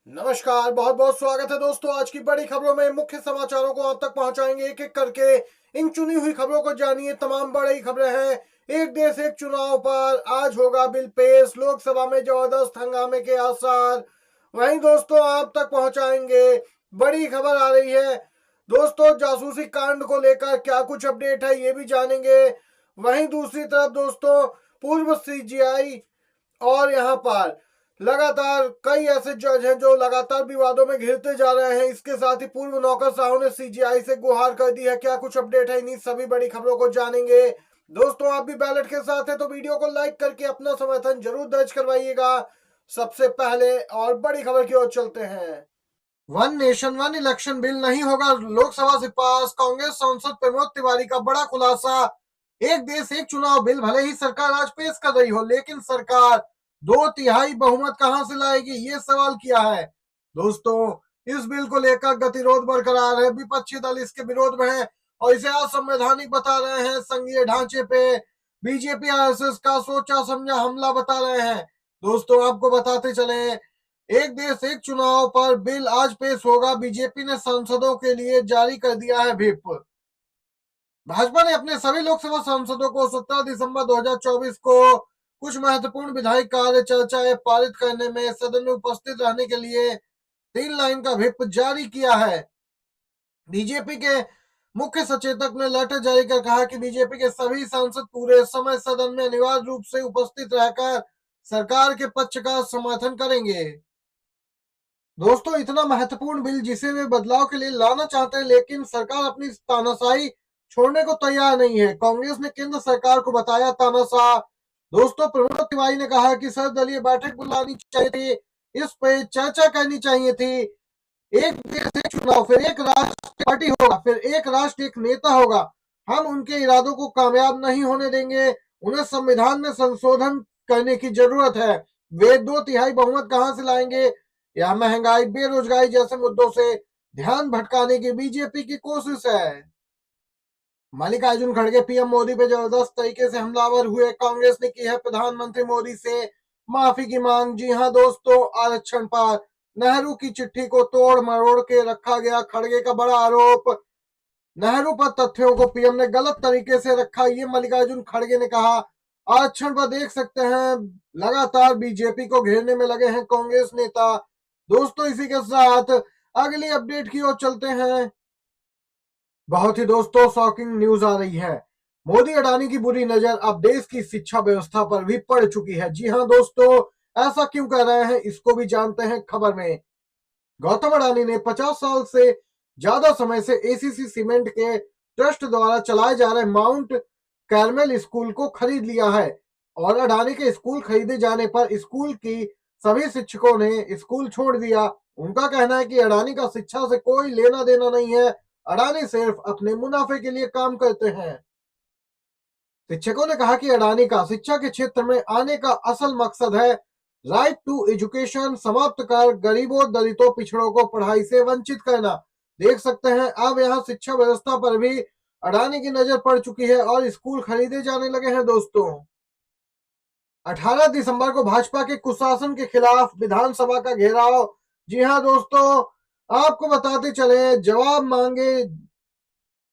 नमस्कार, बहुत बहुत स्वागत है दोस्तों। आज की बड़ी खबरों में मुख्य समाचारों को आप तक पहुंचाएंगे एक एक करके। इन चुनी हुई खबरों को जानिए। तमाम बड़ी खबरें हैं। एक देश एक चुनाव पर आज होगा बिल पेश, लोकसभा में जबरदस्त हंगामे के आसार। वहीं दोस्तों आप तक पहुंचाएंगे बड़ी खबर आ रही है दोस्तों, जासूसी कांड को लेकर क्या कुछ अपडेट है ये भी जानेंगे। वहीं दूसरी तरफ दोस्तों, पूर्व सीजीआई और यहाँ पर लगातार कई ऐसे जज हैं जो लगातार विवादों में घिरते जा रहे हैं। इसके साथ ही पूर्व नौकरशाहों ने सीजीआई से गुहार कर दी है। क्या कुछ अपडेट है, इन्हीं सभी बड़ी खबरों को जानेंगे। दोस्तों आप भी बैलेट के साथ हैं तो वीडियो को लाइक करके अपना समर्थन जरूर दर्ज करवाइएगा। सबसे पहले और बड़ी खबर की ओर चलते हैं। One nation one election bill नहीं होगा लोकसभा से पास, कांग्रेस सांसद प्रमोद तिवारी का बड़ा खुलासा। एक देश एक चुनाव बिल भले ही सरकार आज पेश कर रही हो, लेकिन सरकार 2/3 बहुमत कहां से लाएगी, ये सवाल किया है। दोस्तों इस बिल को लेकर गतिरोध बरकरार है। विपक्षी दल इसके विरोध में है और इसे असंवैधानिक बता रहे हैं। संघीय ढांचे पे बीजेपी आरएसएस का सोचा समझा हमला बता रहे हैं। दोस्तों आपको बताते चले, एक देश एक चुनाव पर बिल आज पेश होगा। बीजेपी ने सांसदों के लिए जारी कर दिया है व्हिप। भाजपा ने अपने सभी लोकसभा सांसदों को 17 दिसंबर 2024 को कुछ महत्वपूर्ण विधायी कार्य चर्चाएं पारित करने में सदन में उपस्थित रहने के लिए 3 लाइन का व्हिप जारी किया है। बीजेपी के मुख्य सचेतक ने लेटर जारी कर कहा कि बीजेपी के सभी सांसद पूरे समय सदन में अनिवार्य रूप से उपस्थित रहकर सरकार के पक्ष का समर्थन करेंगे। दोस्तों इतना महत्वपूर्ण बिल जिसे वे बदलाव के लिए लाना चाहते हैं, लेकिन सरकार अपनी तानाशाही छोड़ने को तैयार नहीं है। कांग्रेस ने केंद्र सरकार को बताया तानाशाह। दोस्तों प्रमोद तिवारी ने कहा कि सर्वदलीय बैठक बुलानी चाहिए थी, इस पे चर्चा करनी चाहिए थी। एक देश एक चुनाव, फिर एक राष्ट्र पार्टी होगा, फिर एक राष्ट्र एक नेता होगा। हम उनके इरादों को कामयाब नहीं होने देंगे। उन्हें संविधान में संशोधन करने की जरूरत है। वे 2/3 बहुमत कहां से लाएंगे? यह महंगाई, बेरोजगारी जैसे मुद्दों से ध्यान भटकाने की बीजेपी की कोशिश है। मल्लिकार्जुन खड़गे पीएम मोदी पे जबरदस्त तरीके से हमलावर हुए। कांग्रेस ने की है प्रधानमंत्री मोदी से माफी की मांग। जी हां दोस्तों, आरक्षण पर नेहरू की चिट्ठी को तोड़ मरोड़ के रखा गया, खड़गे का बड़ा आरोप। नेहरू पर तथ्यों को पीएम ने गलत तरीके से रखा, ये मल्लिकार्जुन खड़गे ने कहा। आरक्षण पर देख सकते हैं लगातार बीजेपी को घेरने में लगे हैं कांग्रेस नेता। दोस्तों इसी के साथ अगली अपडेट की ओर चलते हैं। बहुत ही दोस्तों शॉकिंग न्यूज आ रही है। मोदी अडानी की बुरी नजर अब देश की शिक्षा व्यवस्था पर भी पड़ चुकी है। जी हां दोस्तों, ऐसा क्यों कर रहे हैं इसको भी जानते हैं खबर में। गौतम अडानी ने 50 साल से ज्यादा समय से एसीसी सीमेंट के ट्रस्ट द्वारा चलाए जा रहे माउंट कार्मेल स्कूल को खरीद लिया है। और अडानी के स्कूल खरीदे जाने पर स्कूल की सभी शिक्षकों ने स्कूल छोड़ दिया। उनका कहना है कि अडानी का शिक्षा से कोई लेना देना नहीं है, अडानी सिर्फ अपने मुनाफे के लिए काम करते हैं। शिक्षकों ने कहा कि अडानी का शिक्षा के क्षेत्र में आने का असल मकसद है राइट टू एजुकेशन समाप्त कर गरीबों, दलितों, पिछड़ों को पढ़ाई से वंचित करना। देख सकते हैं अब यहाँ शिक्षा व्यवस्था पर भी अडानी की नजर पड़ चुकी है और स्कूल खरीदे जाने लगे हैं। दोस्तों 18 दिसंबर को भाजपा के कुशासन के खिलाफ विधानसभा का घेराव। जी हां दोस्तों, आपको बताते चले जवाब मांगे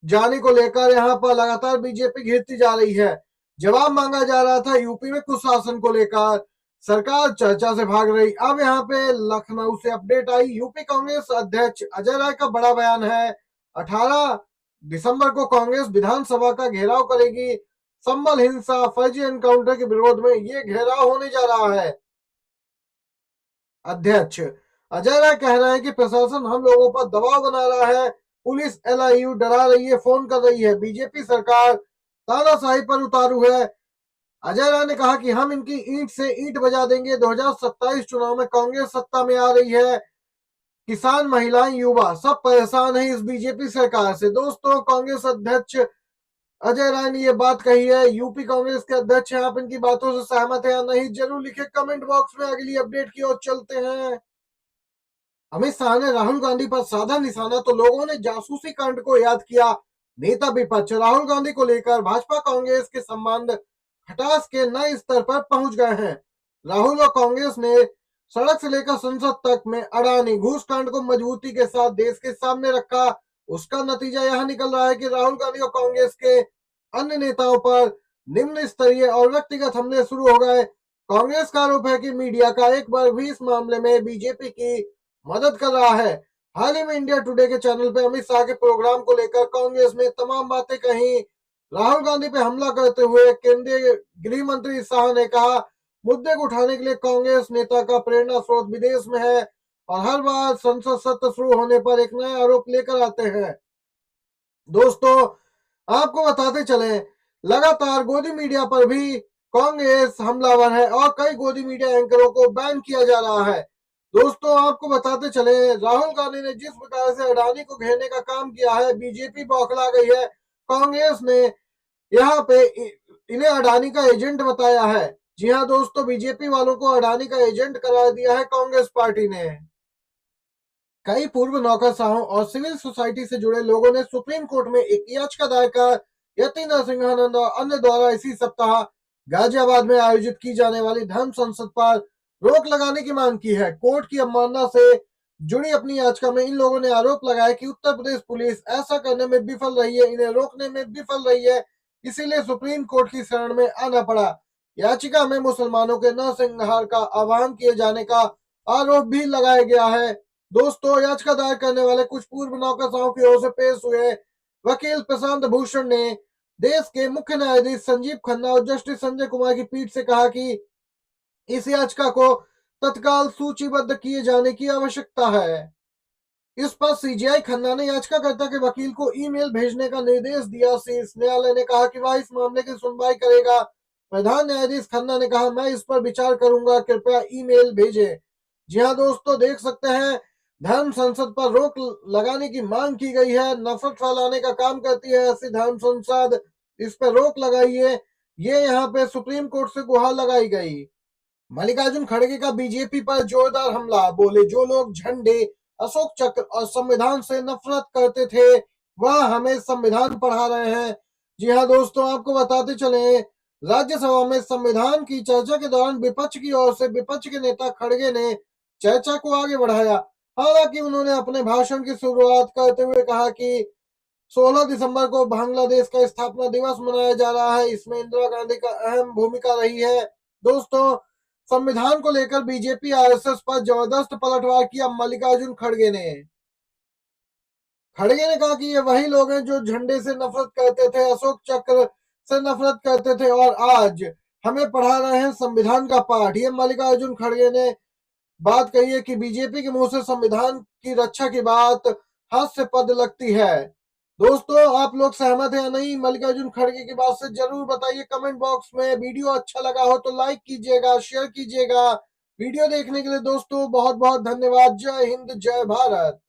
जाने को लेकर यहाँ पर लगातार बीजेपी घिरती जा रही है। जवाब मांगा जा रहा था यूपी में कुशासन को लेकर, सरकार चर्चा से भाग रही। अब यहाँ पे लखनऊ से अपडेट आई। यूपी कांग्रेस अध्यक्ष अजय राय का बड़ा बयान है। 18 दिसंबर को कांग्रेस विधानसभा का घेराव करेगी। संभल हिंसा, फर्जी एनकाउंटर के विरोध में ये घेराव होने जा रहा है। अध्यक्ष अजय राय कह रहे हैं कि प्रशासन हम लोगों पर दबाव बना रहा है, पुलिस एलआईयू डरा रही है, फोन कर रही है, बीजेपी सरकार तानाशाही पर उतारू है। अजय राय ने कहा कि हम इनकी ईंट से ईंट बजा देंगे। 2027 चुनाव में कांग्रेस सत्ता में आ रही है। किसान, महिलाएं, युवा सब परेशान है इस बीजेपी सरकार से। दोस्तों कांग्रेस अध्यक्ष अजय राय ने ये बात कही है। यूपी कांग्रेस के अध्यक्ष हैं, आप इनकी बातों से सहमत है या नहीं जरूर लिखे कमेंट बॉक्स में। अगली अपडेट की ओर चलते हैं। अमित शाह ने राहुल गांधी पर साधा निशाना तो लोगों ने जासूसी कांड को याद किया। नेता विपक्ष राहुल गांधी को लेकर भाजपा कांग्रेस के संबंध खटास के नए स्तर पर पहुंच गए हैं। राहुल और कांग्रेस ने सड़क से लेकर संसद तक में अडानी घूस कांड को मजबूती के साथ देश के सामने रखा। उसका नतीजा यह निकल रहा है कि राहुल गांधी और कांग्रेस के अन्य नेताओं पर निम्न स्तरीय और व्यक्तिगत हमले शुरू हो गए। कांग्रेस का आरोप है कि मीडिया का एक बार भी इस मामले में बीजेपी की मदद कर रहा है। हाल ही में इंडिया टुडे के चैनल पर अमित शाह के प्रोग्राम को लेकर कांग्रेस ने तमाम बातें कही। राहुल गांधी पे हमला करते हुए केंद्रीय गृह मंत्री शाह ने कहा, मुद्दे को उठाने के लिए कांग्रेस नेता का प्रेरणा स्रोत विदेश में है और हर बार संसद सत्र शुरू होने पर एक नया आरोप लेकर आते हैं। दोस्तों, आपको बताते चले, लगातार गोदी मीडिया पर भी कांग्रेस हमलावर है और कई गोदी मीडिया एंकरों को बैन किया जा रहा है। दोस्तों, आपको बताते चले, राहुल गांधी ने जिस प्रकार से अडानी को घेरने का काम किया है, बीजेपी बौखला गई है। कांग्रेस ने यहाँ पे इन्हें अडानी का एजेंट बताया है। जी हाँ दोस्तों, बीजेपी वालों को अडानी का एजेंट करार दिया है कांग्रेस पार्टी ने। कई पूर्व नौकरशाहों और सिविल सोसाइटी से जुड़े लोगों ने सुप्रीम कोर्ट में एक याचिका दायर कर यति नरसिंहानंद और अन्य द्वारा इसी सप्ताह गाजियाबाद में आयोजित की जाने वाली धर्म संसद पर रोक लगाने की मांग की है। कोर्ट की अवमानना से जुड़ी अपनी याचिका में इन लोगों ने आरोप लगाया कि उत्तर प्रदेश पुलिस ऐसा करने में विफल रही है, इन्हें रोकने में विफल रही है, इसीलिए सुप्रीम कोर्ट की शरण में आना पड़ा। याचिका में मुसलमानों के नरसंहार का आह्वान किए जाने का आरोप भी लगाया गया है। दोस्तों, याचिका दायर करने वाले कुछ पूर्व नौकरशाहों की ओर से पेश हुए वकील प्रशांत भूषण ने देश के मुख्य न्यायाधीश संजीव खन्ना और जस्टिस संजय कुमार की पीठ से कहा कि इस याचिका को तत्काल सूचीबद्ध किए जाने की आवश्यकता है। इस पर सीजीआई खन्ना ने याचिकाकर्ता के वकील को ईमेल भेजने का निर्देश दिया। शीर्ष न्यायालय ने कहा कि वह इस मामले की सुनवाई करेगा। प्रधान न्यायाधीश खन्ना ने कहा, मैं इस पर विचार करूंगा, कृपया ईमेल भेजें। जी हाँ दोस्तों, देख सकते हैं, धर्म संसद पर रोक लगाने की मांग की गई है। नफरत फैलाने का काम करती है ऐसी धर्म संसद, इस पर रोक लगाइए, ये यहाँ पे सुप्रीम कोर्ट से गुहार लगाई गई। मल्लिकार्जुन खड़गे का बीजेपी पर जोरदार हमला, बोले जो लोग झंडे, अशोक चक्र और संविधान से नफरत करते थे वह हमें संविधान पढ़ा रहे हैं। जी हाँ दोस्तों, आपको बताते चले, राज्यसभा में संविधान की चर्चा के दौरान विपक्ष की ओर से विपक्ष के नेता खड़गे ने चर्चा को आगे बढ़ाया। हालांकि उन्होंने अपने भाषण की शुरुआत करते हुए कहा कि 16 दिसंबर को बांग्लादेश का स्थापना दिवस मनाया जा रहा है, इसमें इंदिरा गांधी का अहम भूमिका रही है। दोस्तों, संविधान को लेकर बीजेपी आरएसएस पर जबरदस्त पलटवार किया मल्लिकार्जुन खड़गे ने कहा कि ये वही लोग हैं जो झंडे से नफरत करते थे, अशोक चक्र से नफरत करते थे और आज हमें पढ़ा रहे हैं संविधान का पाठ। ये मल्लिकार्जुन खड़गे ने बात कही है कि बीजेपी के मुंह से संविधान की रक्षा की बात हास्यास्पद लगती है। दोस्तों, आप लोग सहमत हैं या नहीं मल्लिकार्जुन खड़गे की बात से, जरूर बताइए कमेंट बॉक्स में। वीडियो अच्छा लगा हो तो लाइक कीजिएगा, शेयर कीजिएगा। वीडियो देखने के लिए दोस्तों बहुत बहुत धन्यवाद। जय हिंद, जय भारत।